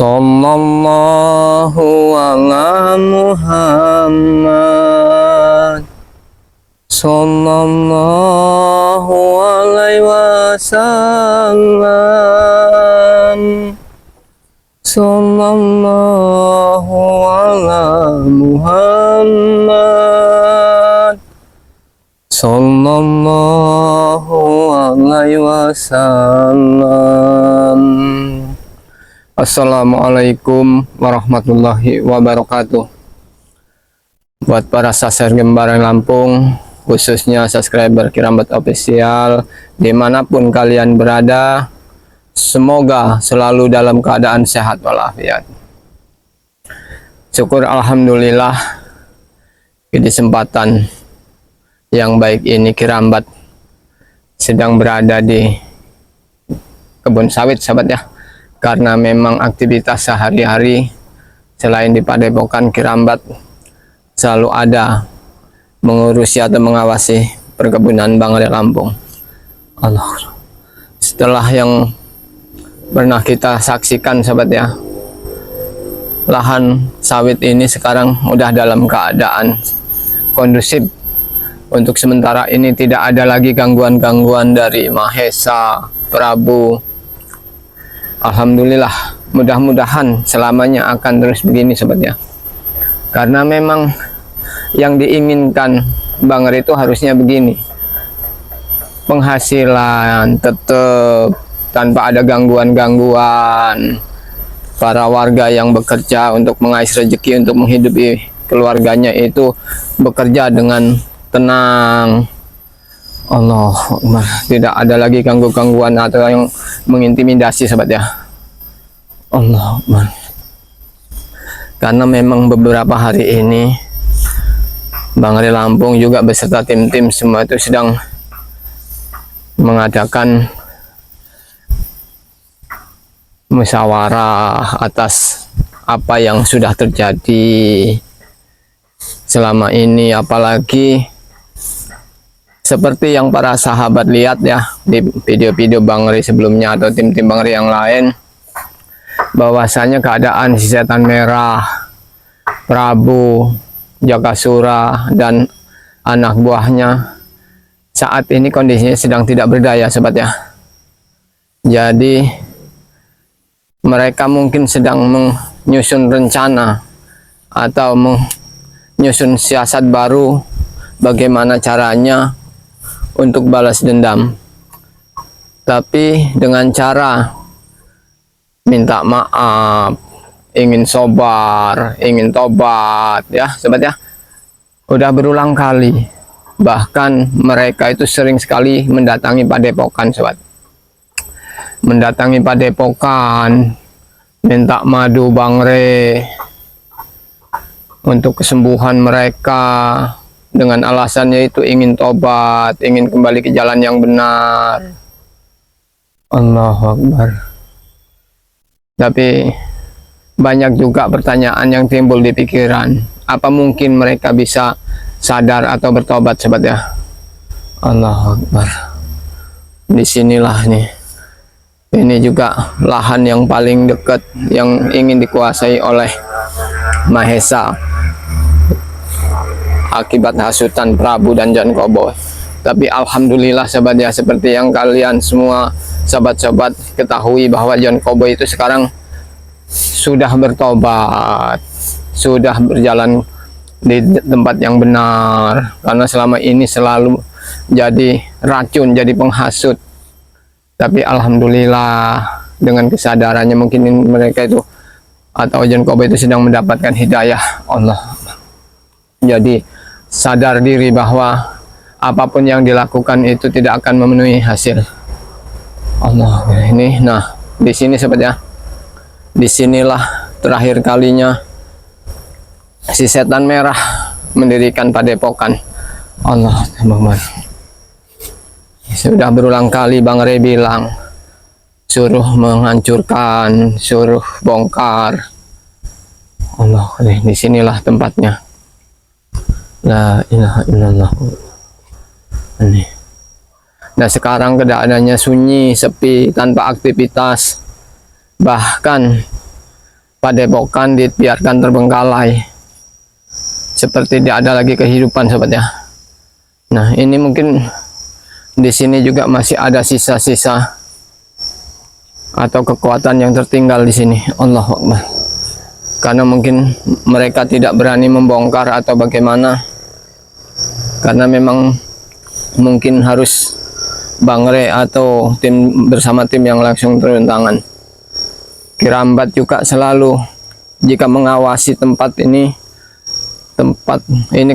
Sallallahu ala Muhammad, Sallallahu alaihi wasallam, Sallallahu ala Muhammad, Sallallahu alaihi wasallam. Assalamualaikum warahmatullahi wabarakatuh. Buat para sasar Gembaran Lampung, khususnya subscriber Kirambat Official, dimanapun kalian berada, semoga selalu dalam keadaan sehat walafiat. Syukur alhamdulillah di kesempatan yang baik ini Kirambat sedang berada di kebun sawit, sahabat ya. Karena memang aktivitas sehari-hari selain di Padepokan Kirambat selalu ada mengurusi atau mengawasi perkebunan Bangre Lampung. Allah. Setelah yang pernah kita saksikan, sahabat ya, lahan sawit ini sekarang udah dalam keadaan kondusif. Untuk sementara ini tidak ada lagi gangguan-gangguan dari Mahesa, Prabu. Alhamdulillah, mudah-mudahan selamanya akan terus begini, sahabat ya. Karena memang yang diinginkan Bangre itu harusnya begini, penghasilan tetap tanpa ada gangguan-gangguan. Para warga yang bekerja untuk mengais rezeki, untuk menghidupi keluarganya itu bekerja dengan tenang. Allah, tidak ada lagi gangguan atau yang mengintimidasi, sahabat ya. Allah, karena memang beberapa hari ini Bangre Lampung juga beserta tim-tim semua itu sedang mengadakan musyawarah atas apa yang sudah terjadi selama ini, apalagi seperti yang para sahabat lihat ya di video-video Bangre sebelumnya atau tim-tim Bangre yang lain, bahwasanya keadaan si setan merah, Prabu, Jakasura dan anak buahnya saat ini kondisinya sedang tidak berdaya, sahabat ya. Jadi mereka mungkin sedang menyusun rencana atau menyusun siasat baru bagaimana caranya untuk balas dendam, tapi dengan cara minta maaf, ingin sobar, ingin tobat ya, sahabat ya. Udah berulang kali, bahkan mereka itu sering sekali mendatangi Padepokan, sahabat. Mendatangi Padepokan, minta madu Bangre untuk kesembuhan mereka, dengan alasannya itu ingin tobat, ingin kembali ke jalan yang benar. Allahu Akbar. Tapi banyak juga pertanyaan yang timbul di pikiran, apa mungkin mereka bisa sadar atau bertobat, sahabat ya. Allahu Akbar. Disinilah nih, ini juga lahan yang paling dekat yang ingin dikuasai oleh Mahesa akibat hasutan Prabu dan Jankoboy. Tapi alhamdulillah, sahabat ya, seperti yang kalian semua sahabat-sahabat ketahui bahwa Jankoboy itu sekarang sudah bertobat, sudah berjalan di tempat yang benar, karena selama ini selalu jadi racun, jadi penghasut. Tapi alhamdulillah dengan kesadarannya, mungkin mereka itu atau Jankoboy itu sedang mendapatkan hidayah Allah. Jadi sadar diri bahwa apapun yang dilakukan itu tidak akan memenuhi hasil. Allah, ini nah di sini, sahabat ya, disinilah terakhir kalinya si setan merah mendirikan Padepokan. Allah, sudah berulang kali Bangre bilang suruh menghancurkan, suruh bongkar. Allah, di sinilah tempatnya. La ilaha illallah. Ini. Nah, sekarang keadaannya sunyi, sepi, tanpa aktivitas. Bahkan Padepokan dibiarkan terbengkalai seperti tidak ada lagi kehidupan sobat ya. Nah ini mungkin di sini juga masih ada sisa-sisa atau kekuatan yang tertinggal di sini. Allahu Akbar. Karena mungkin mereka tidak berani membongkar atau bagaimana, karena memang mungkin harus Bang Re atau tim bersama tim yang langsung turun tangan. Kirambat juga selalu jika mengawasi tempat ini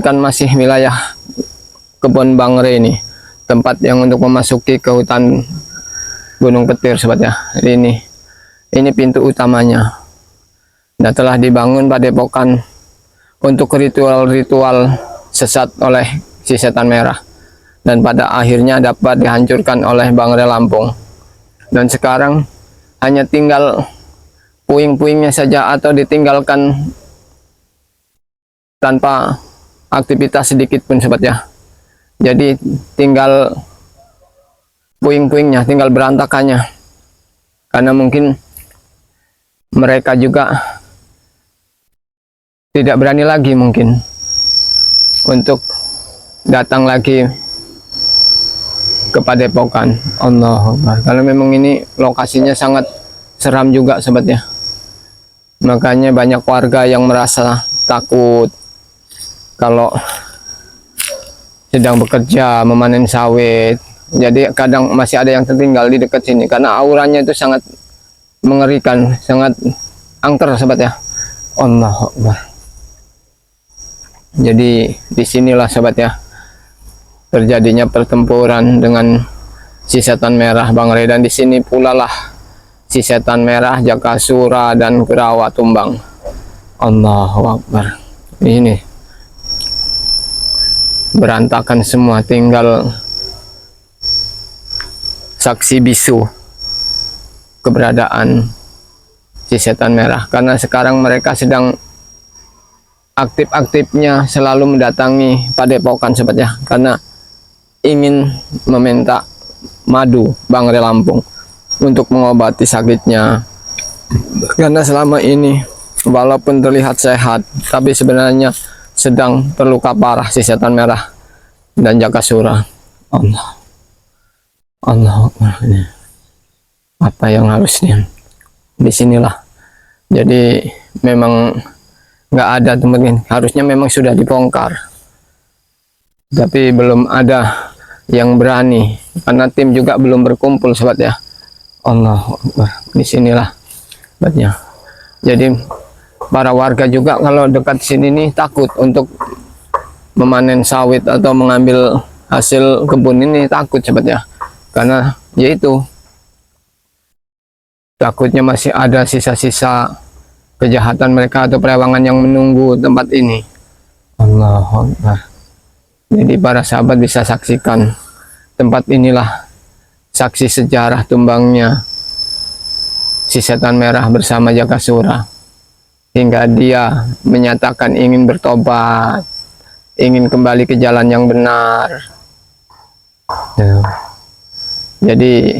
kan masih wilayah kebun Bang Re ini, tempat yang untuk memasuki ke hutan Gunung Petir sobat ya. Ini pintu utamanya. Dan telah dibangun padepokan untuk ritual-ritual sesat oleh si setan merah, dan pada akhirnya dapat dihancurkan oleh Bang Re Lampung. Dan sekarang hanya tinggal puing-puingnya saja atau ditinggalkan tanpa aktivitas sedikit pun sobat ya. Jadi tinggal puing-puingnya, tinggal berantakannya, karena mungkin mereka juga tidak berani lagi mungkin untuk datang lagi ke padepokan. Allah Akbar. Karena memang ini lokasinya sangat seram juga sobat ya. Makanya banyak warga yang merasa takut kalau sedang bekerja memanen sawit. Jadi kadang masih ada yang tertinggal di dekat sini karena auranya itu sangat mengerikan, sangat angker sobat ya. Allahu Akbar. Jadi disinilah sobat ya terjadinya pertempuran dengan si setan merah Bang Re, dan di sini pula lah si setan merah Jakasura dan Kurawa tumbang. Allahu Akbar. Ini berantakan semua, tinggal saksi bisu keberadaan si setan merah, karena sekarang mereka sedang aktif-aktifnya selalu mendatangi padepokan sobat ya, karena ingin meminta madu Bang Re Lampung untuk mengobati sakitnya. Karena selama ini walaupun terlihat sehat, tapi sebenarnya sedang terluka parah si setan merah dan Jakasura. Allah apa yang harusnya disinilah. Jadi memang nggak ada teman-teman, harusnya memang sudah dibongkar, tapi belum ada yang berani karena tim juga belum berkumpul sobat ya. Allahu Akbar. Disinilah sobatnya. Jadi para warga juga kalau dekat sini nih takut untuk memanen sawit atau mengambil hasil kebun ini, takut sobat ya, karena yaitu takutnya masih ada sisa-sisa kejahatan mereka atau perewangan yang menunggu tempat ini. Allahu Akbar. Jadi para sahabat bisa saksikan tempat inilah saksi sejarah tumbangnya si setan merah bersama Jakasura, hingga dia menyatakan ingin bertobat, ingin kembali ke jalan yang benar. Jadi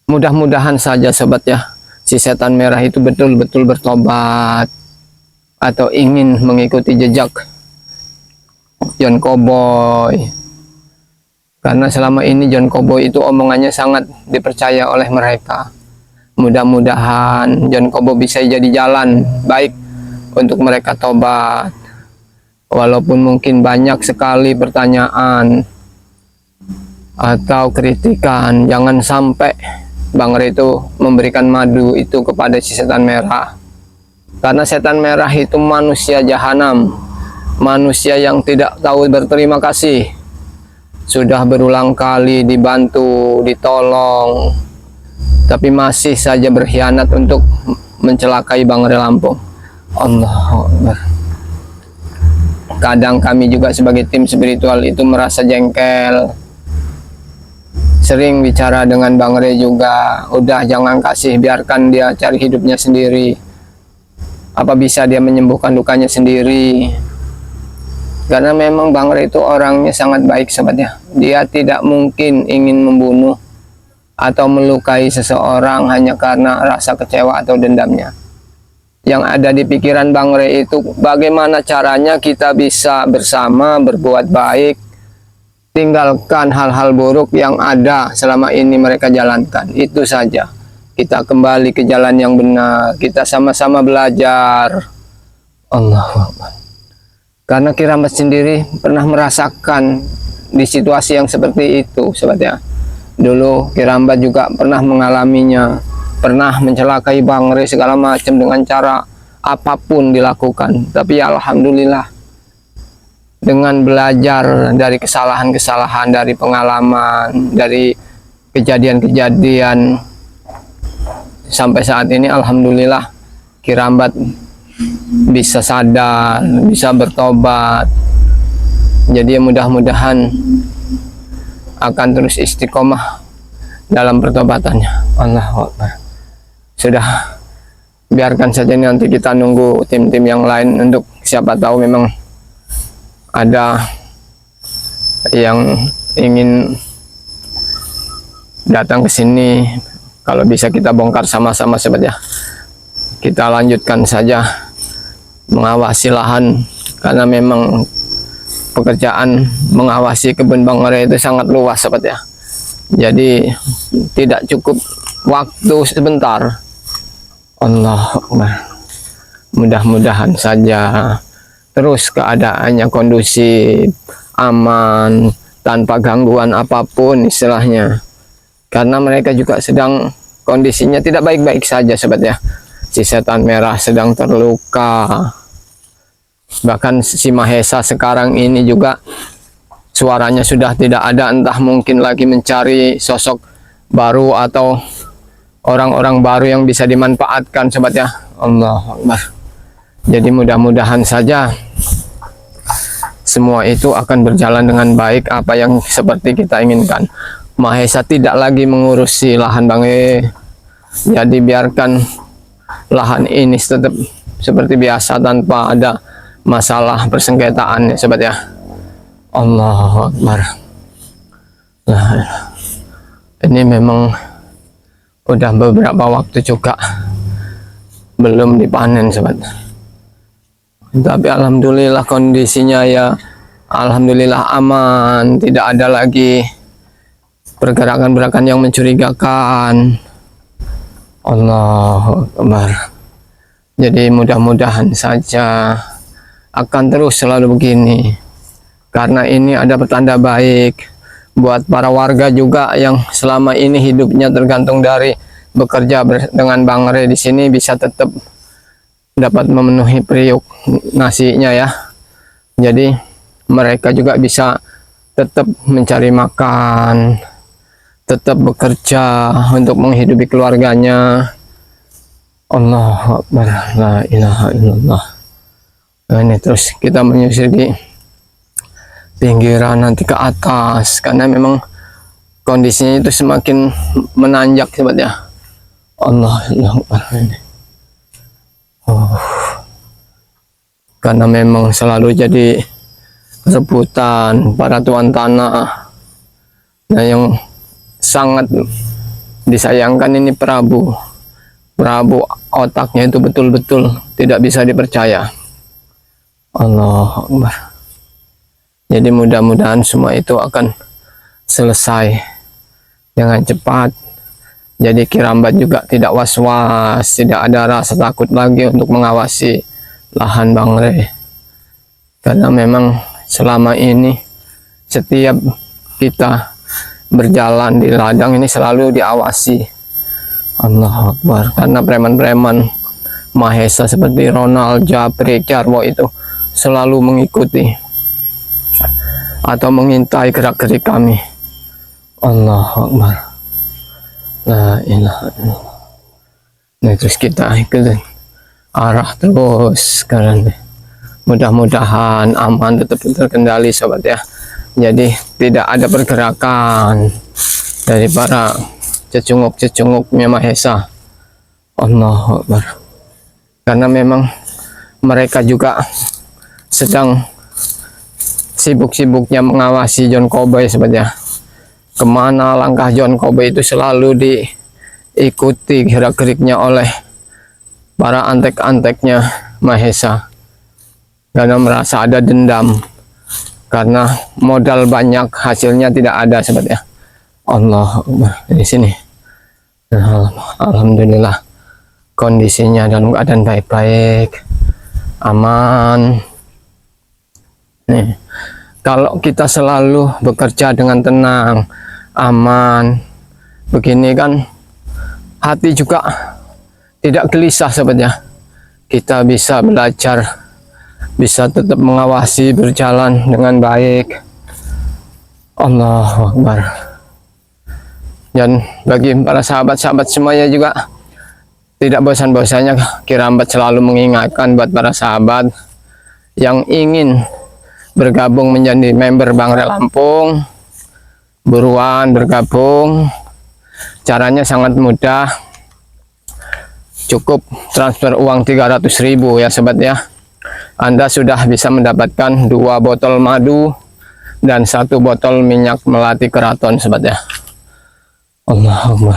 mudah-mudahan saja sobat ya, si setan merah itu betul-betul bertobat atau ingin mengikuti jejak John Cowboy, karena selama ini John Cowboy itu omongannya sangat dipercaya oleh mereka. Mudah-mudahan John Cowboy bisa jadi jalan baik untuk mereka tobat, walaupun mungkin banyak sekali pertanyaan atau kritikan. Jangan sampai Bang Re itu memberikan madu itu kepada si setan merah, karena setan merah itu manusia jahanam, manusia yang tidak tahu berterima kasih. Sudah berulang kali dibantu, ditolong, tapi masih saja berkhianat untuk mencelakai Bang Re Lampung. Allahu Akbar. Kadang kami juga sebagai tim spiritual itu merasa jengkel, sering bicara dengan Bang Re juga, udah jangan kasih, biarkan dia cari hidupnya sendiri, apa bisa dia menyembuhkan lukanya sendiri. Karena memang Bang Re itu orangnya sangat baik sobatnya, dia tidak mungkin ingin membunuh atau melukai seseorang hanya karena rasa kecewa atau dendamnya. yang ada di pikiran Bang Rey itu bagaimana caranya kita bisa bersama berbuat baik, tinggalkan hal-hal buruk yang ada selama ini mereka jalankan. Itu saja, kita kembali ke jalan yang benar, kita sama-sama belajar. Allahu Akbar. Karena Ki Rambat sendiri pernah merasakan di situasi yang seperti itu, sobat ya. Dulu Ki Rambat juga pernah mengalaminya, pernah mencelakai Bang Rey segala macam dengan cara apapun dilakukan. Tapi ya alhamdulillah, dengan belajar dari kesalahan-kesalahan, dari pengalaman, dari kejadian-kejadian sampai saat ini alhamdulillah Ki Rambat bisa sadar, bisa bertobat. Jadi mudah-mudahan akan terus istiqomah dalam pertobatannya. Allahu Akbar. Sudah, biarkan saja nanti kita nunggu tim-tim yang lain, untuk siapa tahu memang ada yang ingin datang ke sini. Kalau bisa kita bongkar sama-sama sobat ya. Kita lanjutkan saja mengawasi lahan, karena memang pekerjaan mengawasi kebun Bang Rey itu sangat luas sobat ya. Jadi tidak cukup waktu sebentar. Allah Akbar. Mudah-mudahan saja terus keadaannya kondusif, aman, tanpa gangguan apapun istilahnya. Karena mereka juga sedang kondisinya tidak baik-baik saja sobat ya. Si setan merah sedang terluka. Bahkan si Mahesa sekarang ini juga suaranya sudah tidak ada, entah mungkin lagi mencari sosok baru atau orang-orang baru yang bisa dimanfaatkan sobat ya. Allah Akbar. Jadi mudah-mudahan saja semua itu akan berjalan dengan baik, apa yang seperti kita inginkan. Mahesa tidak lagi mengurusi lahan Bang Rey. Jadi biarkan lahan ini tetap seperti biasa tanpa ada masalah persengketaan ya sobat ya. Allahu Akbar. Nah, ini memang udah beberapa waktu juga belum dipanen sobat. Tapi alhamdulillah kondisinya ya alhamdulillah aman, tidak ada lagi pergerakan-pergerakan yang mencurigakan. Allahu Akbar. Jadi mudah-mudahan saja akan terus selalu begini, karena ini ada pertanda baik buat para warga juga yang selama ini hidupnya tergantung dari bekerja dengan Bang Rey di sini, bisa tetap dapat memenuhi periuk nasinya ya. Jadi mereka juga bisa tetap mencari makan, tetap bekerja untuk menghidupi keluarganya. Allahu Akbar. La ilaha illallah. Nah, ini terus kita menyusir di pinggiran nanti ke atas, karena memang kondisinya itu semakin menanjak sobat ya. Allahu Akbar. Karena memang selalu jadi rebutan para tuan tanah. Nah, yang sangat disayangkan ini Prabu otaknya itu betul-betul tidak bisa dipercaya. Allahu Akbar. Jadi mudah-mudahan semua itu akan selesai dengan cepat. Jadi Ki Rambat juga tidak was-was, tidak ada rasa takut lagi untuk mengawasi lahan Bang Rey. Karena memang selama ini setiap kita berjalan di ladang ini selalu diawasi. Allahu Akbar. Karena preman-preman Mahesa seperti Ronald, Japri, Jarwo itu selalu mengikuti atau mengintai gerak-gerik kami. Allahu Akbar. La ilaha illallah. Nah, terus kita ikut arah terus sekarang. Mudah-mudahan aman, tetap terkendali sobat ya. Jadi tidak ada pergerakan dari para cecunguk-cecunguknya Mahesa. Allahu Akbar. Karena memang mereka juga sedang sibuk-sibuknya mengawasi John Cowboy sobat ya. Kemana langkah John Cowboy itu selalu diikuti gerak-geriknya oleh para antek-anteknya Mahesa, karena merasa ada dendam karena modal banyak hasilnya tidak ada sobat ya. Allah di sini. Alhamdulillah kondisinya dalam keadaan baik-baik, aman. Nih, kalau kita selalu bekerja dengan tenang, aman, begini kan hati juga tidak gelisah sobat ya. Kita bisa belajar, bisa tetap mengawasi berjalan dengan baik. Allahu Akbar. Dan bagi para sahabat-sahabat semuanya juga tidak bosan-bosannya Kirambat selalu mengingatkan buat para sahabat yang ingin bergabung menjadi member Bangre Lampung, buruan bergabung. Caranya sangat mudah, cukup transfer uang 300.000 ya sobat ya. Anda sudah bisa mendapatkan 2 botol madu dan 1 botol minyak melati keraton sobat ya. Allahumma.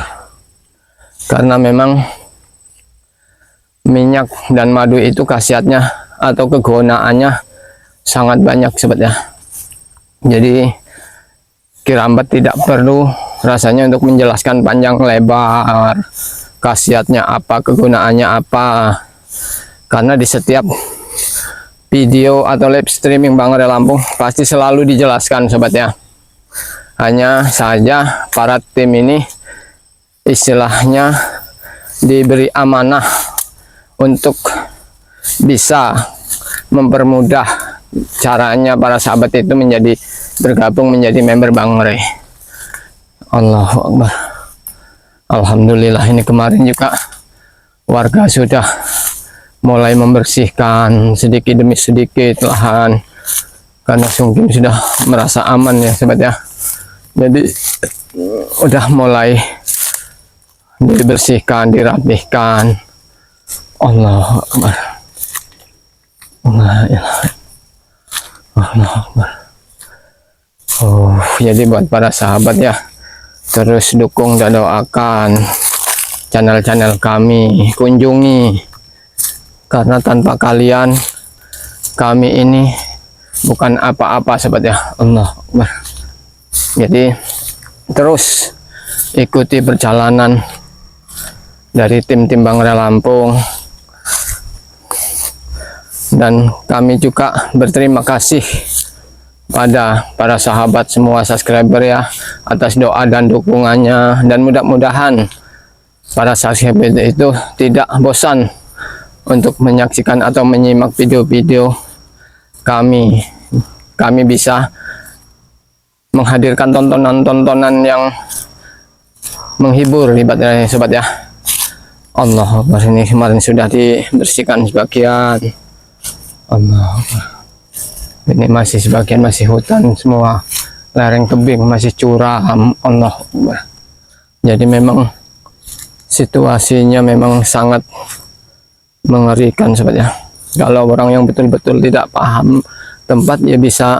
Karena memang minyak dan madu itu khasiatnya atau kegunaannya sangat banyak sobat ya. Jadi Kirambat tidak perlu rasanya untuk menjelaskan panjang lebar khasiatnya apa, kegunaannya apa, karena di setiap video atau live streaming Bangre Lampung pasti selalu dijelaskan sobat ya. Hanya saja para tim ini istilahnya diberi amanah untuk bisa mempermudah caranya para sahabat itu menjadi bergabung menjadi member Bangre. Allahu Akbar. Alhamdulillah ini kemarin juga warga sudah mulai membersihkan sedikit demi sedikit lahan karena mungkin sudah merasa aman ya sobat ya. Jadi udah mulai dibersihkan, dirapihkan. Allahu Akbar. Allahu Akbar. Oh, jadi buat para sahabat ya, terus dukung dan doakan channel-channel kami, kunjungi, karena tanpa kalian kami ini bukan apa-apa sobat ya. Allah Akbar. Jadi terus ikuti perjalanan dari tim-tim Bangre Lampung, dan kami juga berterima kasih pada para sahabat semua subscriber ya atas doa dan dukungannya, dan mudah-mudahan para subscriber itu tidak bosan untuk menyaksikan atau menyimak video-video kami bisa menghadirkan tontonan-tontonan yang menghibur ibaratnya sobat ya. Allah Akbar. Ini kemarin sudah dibersihkan sebagian. Allah Akbar. Ini masih sebagian masih hutan semua, lereng tebing masih curam. Allah Akbar. Jadi memang situasinya memang sangat mengerikan sobat ya. Kalau orang yang betul-betul tidak paham tempat ya bisa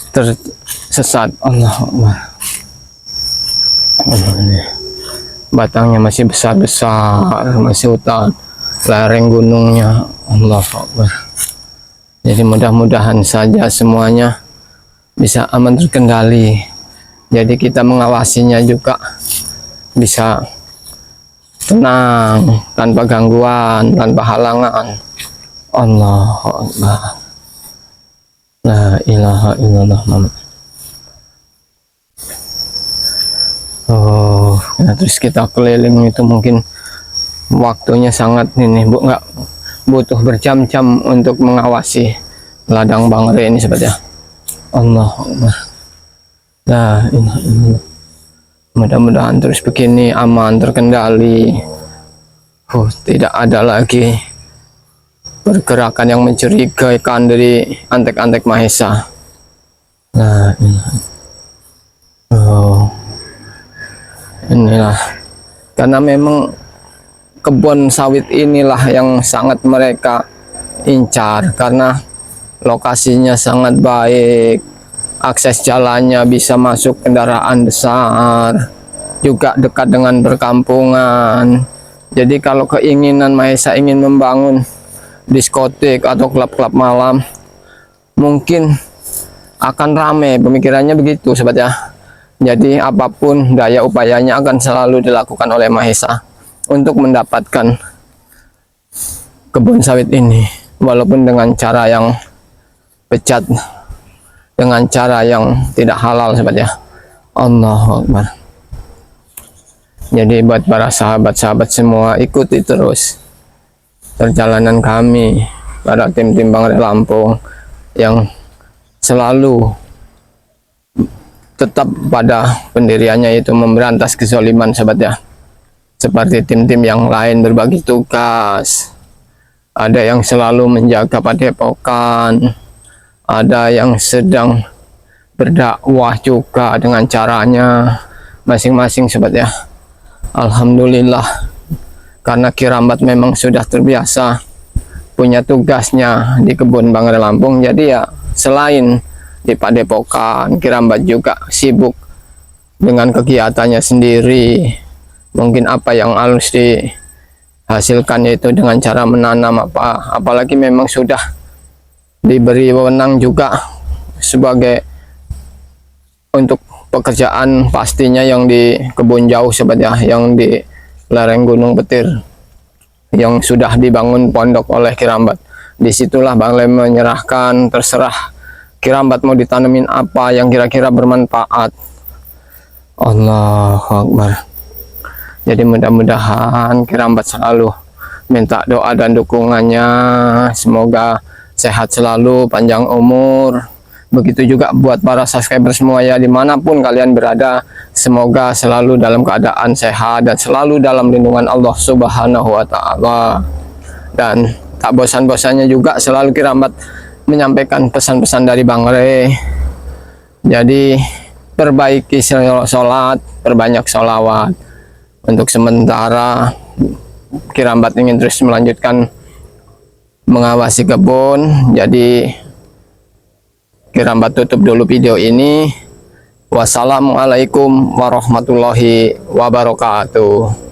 tersesat. Allah Akbar. Ini batangnya masih besar-besar, masih hutan, lereng gunungnya. Allah Akbar. Jadi mudah-mudahan saja semuanya bisa aman terkendali. Jadi kita mengawasinya juga bisa tenang, tanpa gangguan, tanpa halangan. Allahu Akbar. La ilaha illallah Muhammad. Oh, nah terus kita keliling itu mungkin waktunya sangat ini, nggak butuh berjam-jam untuk mengawasi ladang Bangre ini sobat ya. Allah Akbar. La ilaha illallah. Mudah-mudahan terus begini aman terkendali. Tidak ada lagi pergerakan yang mencurigakan dari antek-antek Mahesa. La ilaha. Oh, inilah karena memang kebun sawit inilah yang sangat mereka incar, karena lokasinya sangat baik, akses jalannya bisa masuk kendaraan besar, juga dekat dengan perkampungan, Jadi kalau keinginan Mahesa ingin membangun diskotik atau klub-klub malam, mungkin akan ramai, pemikirannya begitu sobat ya. Jadi apapun daya upayanya akan selalu dilakukan oleh Mahesa untuk mendapatkan kebun sawit ini, walaupun dengan cara yang pecat, dengan cara yang tidak halal sobat ya. Allahu Akbar. Jadi buat para sahabat-sahabat semua, ikuti terus perjalanan kami, para tim-tim Bangre Lampung yang selalu tetap pada pendiriannya, yaitu memberantas kezaliman sobat ya. Seperti tim-tim yang lain berbagi tugas, ada yang selalu menjaga padepokan, ada yang sedang berdakwah juga dengan caranya masing-masing sobat ya. Alhamdulillah, karena Kirambat memang sudah terbiasa punya tugasnya di kebun Bangre Lampung, jadi ya selain di padepokan, Kirambat juga sibuk dengan kegiatannya sendiri. Mungkin apa yang harus dihasilkan yaitu dengan cara menanam apalagi memang sudah diberi wewenang juga sebagai untuk pekerjaan pastinya yang di kebun jauh sobat ya, yang di lereng Gunung Petir yang sudah dibangun pondok oleh Kirambat. Disitulah Bang Lem menyerahkan, terserah Kirambat mau ditanemin apa yang kira-kira bermanfaat. Allahu Akbar. Jadi mudah-mudahan Kirambat selalu minta doa dan dukungannya, semoga sehat selalu, panjang umur. Begitu juga buat para subscriber semua ya, dimanapun kalian berada, semoga selalu dalam keadaan sehat dan selalu dalam lindungan Allah Subhanahu wa Ta'ala. Dan tak bosan-bosannya juga selalu Kirambat menyampaikan pesan-pesan dari Bangre. Jadi perbaiki sholat, perbanyak sholawat. Untuk sementara Kirambat ingin terus melanjutkan mengawasi kebun, jadi Kirambat tutup dulu video ini. Wassalamualaikum warahmatullahi wabarakatuh.